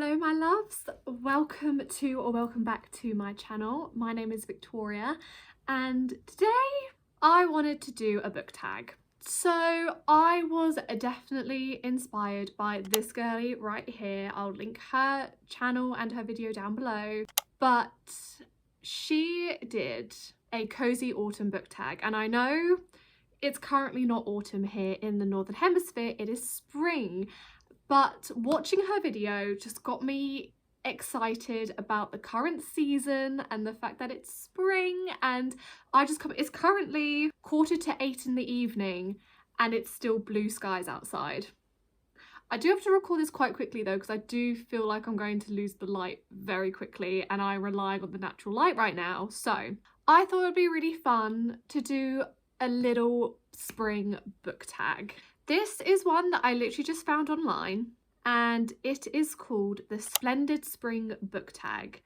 Hello my loves, welcome back to my channel. My name is Victoria and today I wanted to do a book tag. So I was definitely inspired by this girlie right here. I'll link her channel and her video down below, but she did a cozy autumn book tag, and I know it's currently not autumn here in the Northern Hemisphere, it is spring. But watching her video just got me excited about the current season and the fact that it's spring, and it's currently 7:45 in the evening and it's still blue skies outside. I do have to record this quite quickly though, because I do feel like I'm going to lose the light very quickly and I'm relying on the natural light right now. So I thought it'd be really fun to do a little spring book tag. This is one that I literally just found online and it is called the Splendid Spring Book Tag.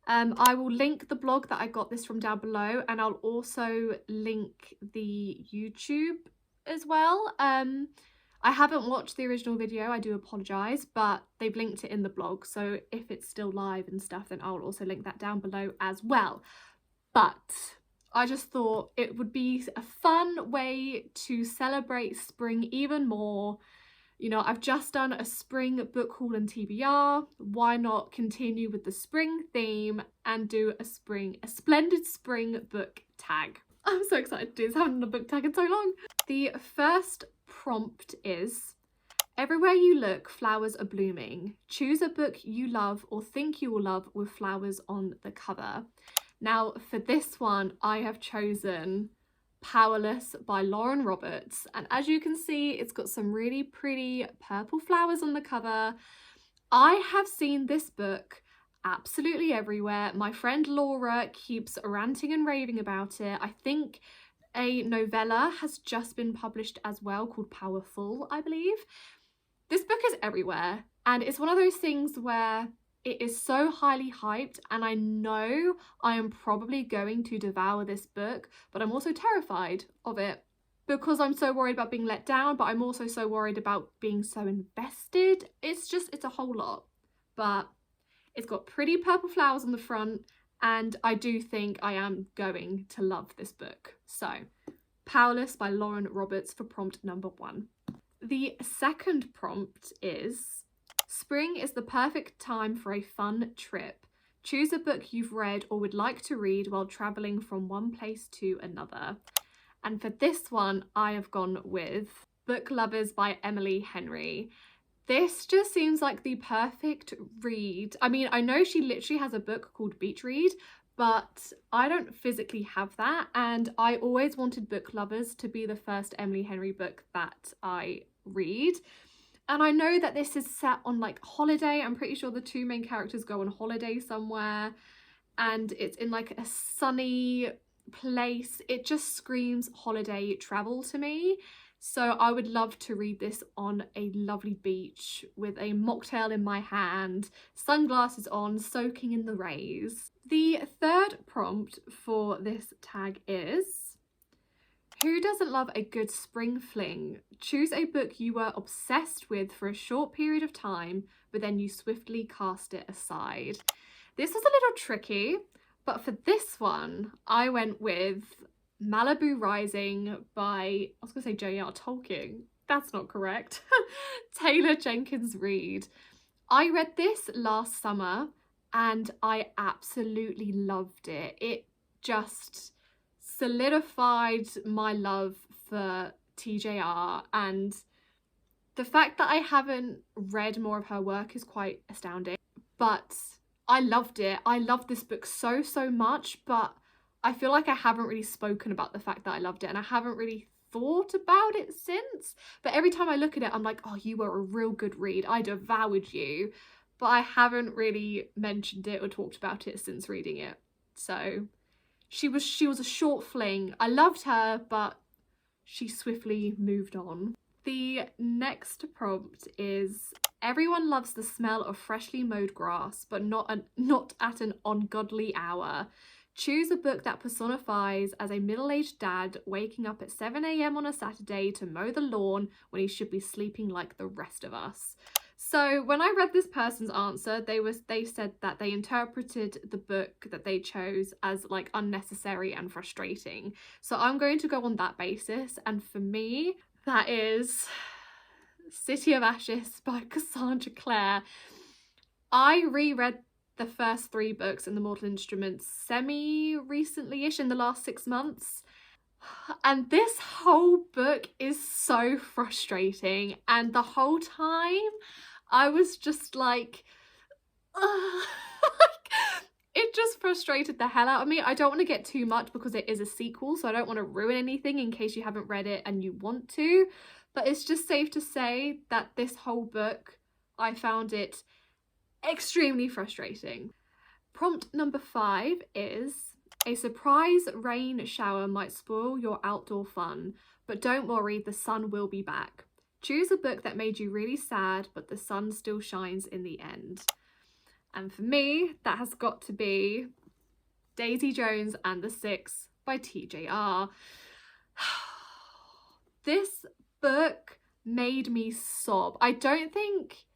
I will link the blog that I got this from down below, and I'll also link the YouTube as well. I haven't watched the original video, I do apologise, but they've linked it in the blog, so if it's still live and stuff then I'll also link that down below as well. But I just thought it would be a fun way to celebrate spring even more. You know, I've just done a spring book haul and TBR. Why not continue with the spring theme and do a splendid spring book tag? I'm so excited to do this. I haven't done a book tag in so long. The first prompt is: everywhere you look, flowers are blooming. Choose a book you love or think you will love with flowers on the cover. Now for this one, I have chosen Powerless by Lauren Roberts, and as you can see it's got some really pretty purple flowers on the cover. I have seen this book absolutely everywhere. My friend Laura keeps ranting and raving about it. I think a novella has just been published as well called Powerful, I believe. This book is everywhere and it's one of those things where it is so highly hyped, and I know I am probably going to devour this book, but I'm also terrified of it because I'm so worried about being let down, but I'm also so worried about being so invested. It's a whole lot, but it's got pretty purple flowers on the front and I do think I am going to love this book. So Powerless by Lauren Roberts for prompt number 1. The second prompt is: spring is the perfect time for a fun trip. Choose a book you've read or would like to read while travelling from one place to another. And for this one, I have gone with Book Lovers by Emily Henry. This just seems like the perfect read. I mean, I know she literally has a book called Beach Read, but I don't physically have that. And I always wanted Book Lovers to be the first Emily Henry book that I read. And I know that this is set on like holiday. I'm pretty sure the two main characters go on holiday somewhere and it's in like a sunny place. It just screams holiday travel to me. So I would love to read this on a lovely beach with a mocktail in my hand, sunglasses on, soaking in the rays. The third prompt for this tag is: who doesn't love a good spring fling? Choose a book you were obsessed with for a short period of time, but then you swiftly cast it aside. This was a little tricky, but for this one, I went with Malibu Rising by, I was going to say J.R. Tolkien. That's not correct. Taylor Jenkins Reid. I read this last summer and I absolutely loved it. It just solidified my love for TJR, and the fact that I haven't read more of her work is quite astounding, but I loved it. I loved this book so much, but I feel like I haven't really spoken about the fact that I loved it, and I haven't really thought about it since. But every time I look at it, I'm like, oh, you were a real good read. I devoured you. But I haven't really mentioned it or talked about it since reading it. So she was a short fling. I loved her, but she swiftly moved on. The next prompt is: everyone loves the smell of freshly mowed grass, but not at an ungodly hour. Choose a book that personifies as a middle-aged dad waking up at 7 AM on a Saturday to mow the lawn when he should be sleeping like the rest of us. So when I read this person's answer, they said that they interpreted the book that they chose as like unnecessary and frustrating. So I'm going to go on that basis, and for me, that is City of Ashes by Cassandra Clare. I reread the first 3 books in the Mortal Instruments semi-recently-ish, in the last 6 months. And this whole book is so frustrating, and the whole time I was just like, it just frustrated the hell out of me. I don't want to get too much because it is a sequel, so I don't want to ruin anything in case you haven't read it and you want to, but it's just safe to say that this whole book, I found it extremely frustrating. Prompt number 5 is: a surprise rain shower might spoil your outdoor fun, but don't worry, the sun will be back. Choose a book that made you really sad, but the sun still shines in the end. And for me, that has got to be Daisy Jones and the Six by TJR. This book made me sob. I think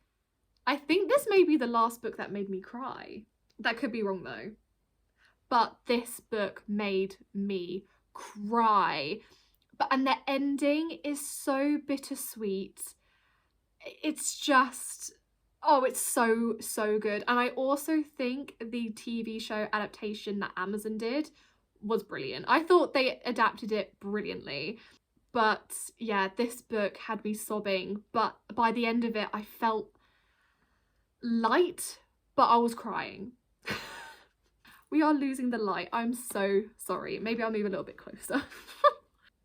this may be the last book that made me cry. That could be wrong though. But this book made me cry. And the ending is so bittersweet. It's just, oh, it's so, so good. And I also think the TV show adaptation that Amazon did was brilliant. I thought they adapted it brilliantly. But yeah, this book had me sobbing. But by the end of it, I felt light, but I was crying. We are losing the light. I'm so sorry. Maybe I'll move a little bit closer.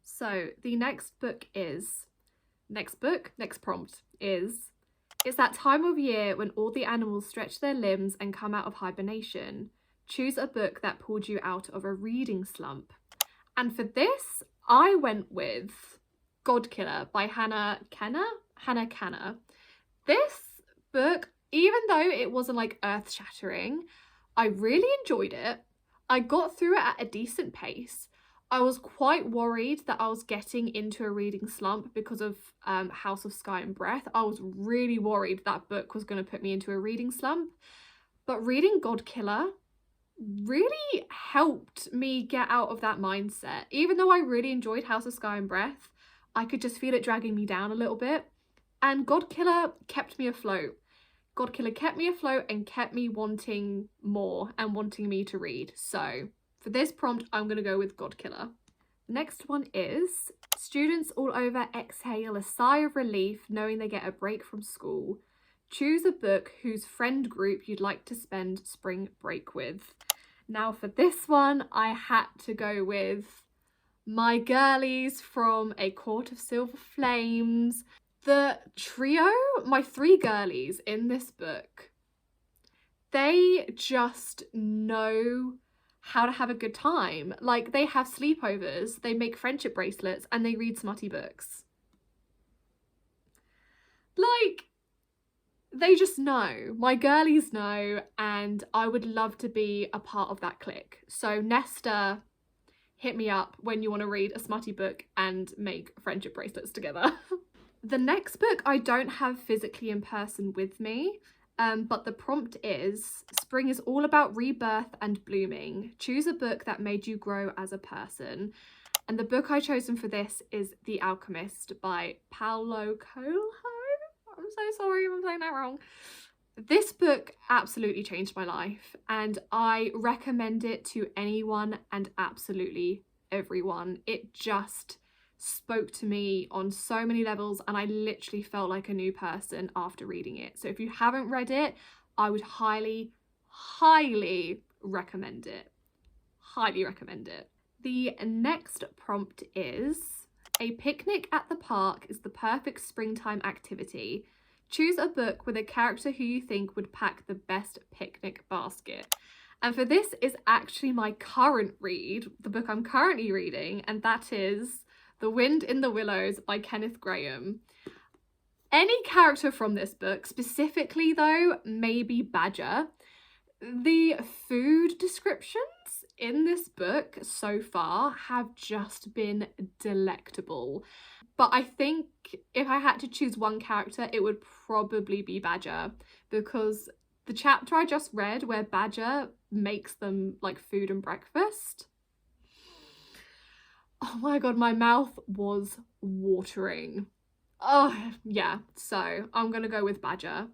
So the next prompt is: it's that time of year when all the animals stretch their limbs and come out of hibernation. Choose a book that pulled you out of a reading slump. And for this, I went with Godkiller by Hannah Kanner. This book, even though it wasn't like earth-shattering, I really enjoyed it. I got through it at a decent pace. I was quite worried that I was getting into a reading slump because of House of Sky and Breath. I was really worried that book was going to put me into a reading slump. But reading Godkiller really helped me get out of that mindset. Even though I really enjoyed House of Sky and Breath, I could just feel it dragging me down a little bit. And Godkiller kept me afloat. Godkiller kept me afloat and kept me wanting more and wanting me to read. So for this prompt, I'm going to go with Godkiller. Next one is: students all over exhale a sigh of relief knowing they get a break from school. Choose a book whose friend group you'd like to spend spring break with. Now for this one, I had to go with my girlies from A Court of Silver Flames. The trio, my 3 girlies in this book, they just know how to have a good time. Like, they have sleepovers, they make friendship bracelets, and they read smutty books. Like, they just know. My girlies know, and I would love to be a part of that clique. So Nesta, hit me up when you want to read a smutty book and make friendship bracelets together. The next book I don't have physically in person with me, but the prompt is: spring is all about rebirth and blooming. Choose a book that made you grow as a person. And the book I've chosen for this is The Alchemist by Paulo Coelho. I'm so sorry if I'm saying that wrong. This book absolutely changed my life, and I recommend it to anyone and absolutely everyone. It just spoke to me on so many levels, and I literally felt like a new person after reading it. So if you haven't read it, I would highly recommend it. Highly recommend it. The next prompt is: a picnic at the park is the perfect springtime activity. Choose a book with a character who you think would pack the best picnic basket. And for this is actually my current read, the book I'm currently reading, and that is The Wind in the Willows by Kenneth Graham. Any character from this book, specifically though, maybe Badger. The food descriptions in this book so far have just been delectable. but I think if I had to choose one character, it would probably be Badger, because the chapter I just read where Badger makes them like food and breakfast, oh my god, my mouth was watering. Oh yeah, so I'm gonna go with Badger.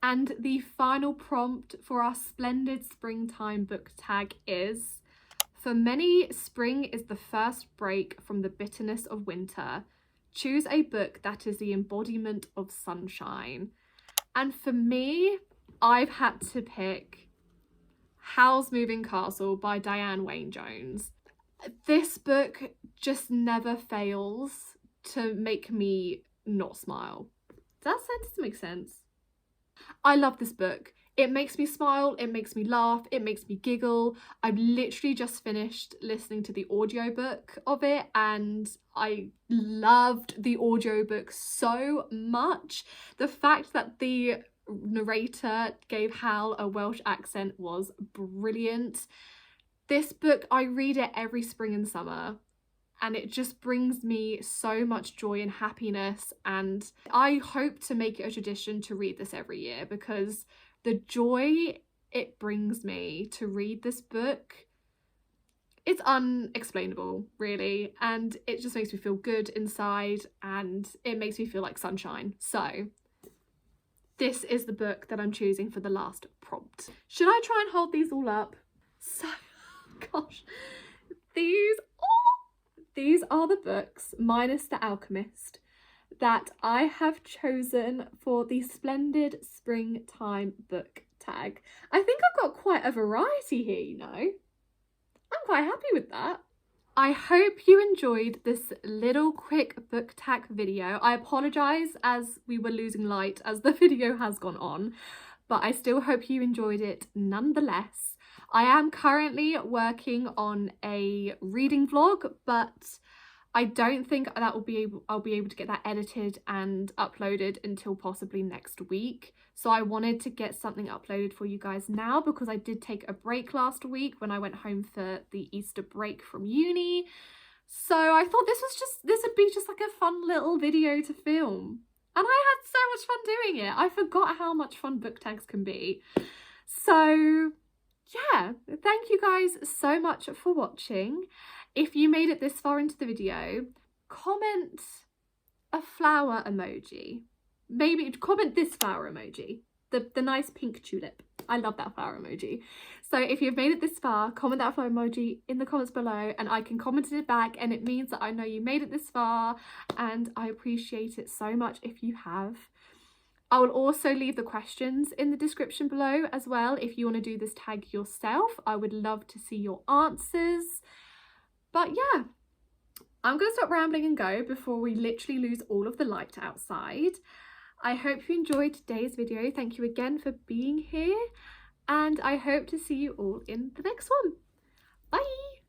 And the final prompt for our splendid springtime book tag is: for many, spring is the first break from the bitterness of winter. Choose a book that is the embodiment of sunshine. And for me, I've had to pick Howl's Moving Castle by Diane Wayne Jones. This book just never fails to make me not smile. Does that sentence make sense? I love this book. It makes me smile, it makes me laugh, it makes me giggle. I've literally just finished listening to the audiobook of it and I loved the audiobook so much. The fact that the narrator gave Hal a Welsh accent was brilliant. This book, I read it every spring and summer, and it just brings me so much joy and happiness, and I hope to make it a tradition to read this every year, because the joy it brings me to read this book, it's unexplainable really, and it just makes me feel good inside and it makes me feel like sunshine. So this is the book that I'm choosing for the last prompt. Should I try and hold these all up? So gosh, these are the books, minus The Alchemist, that I have chosen for the splendid springtime book tag. I think I've got quite a variety here, you know. I'm quite happy with that. I hope you enjoyed this little quick book tag video. I apologise as we were losing light as the video has gone on, but I still hope you enjoyed it nonetheless. I am currently working on a reading vlog, but I don't think that I'll be able to get that edited and uploaded until possibly next week. So I wanted to get something uploaded for you guys now, because I did take a break last week when I went home for the Easter break from uni. So I thought this would be just like a fun little video to film. And I had so much fun doing it. I forgot how much fun book tags can be. So yeah, thank you guys so much for watching. If you made it this far into the video, comment a flower emoji. Maybe comment this flower emoji, the nice pink tulip. I love that flower emoji. So if you've made it this far, comment that flower emoji in the comments below and I can comment it back, and it means that I know you made it this far, and I appreciate it so much if you have. I will also leave the questions in the description below as well if you want to do this tag yourself. I would love to see your answers. But yeah, I'm going to stop rambling and go before we literally lose all of the light outside. I hope you enjoyed today's video. Thank you again for being here, and I hope to see you all in the next one. Bye!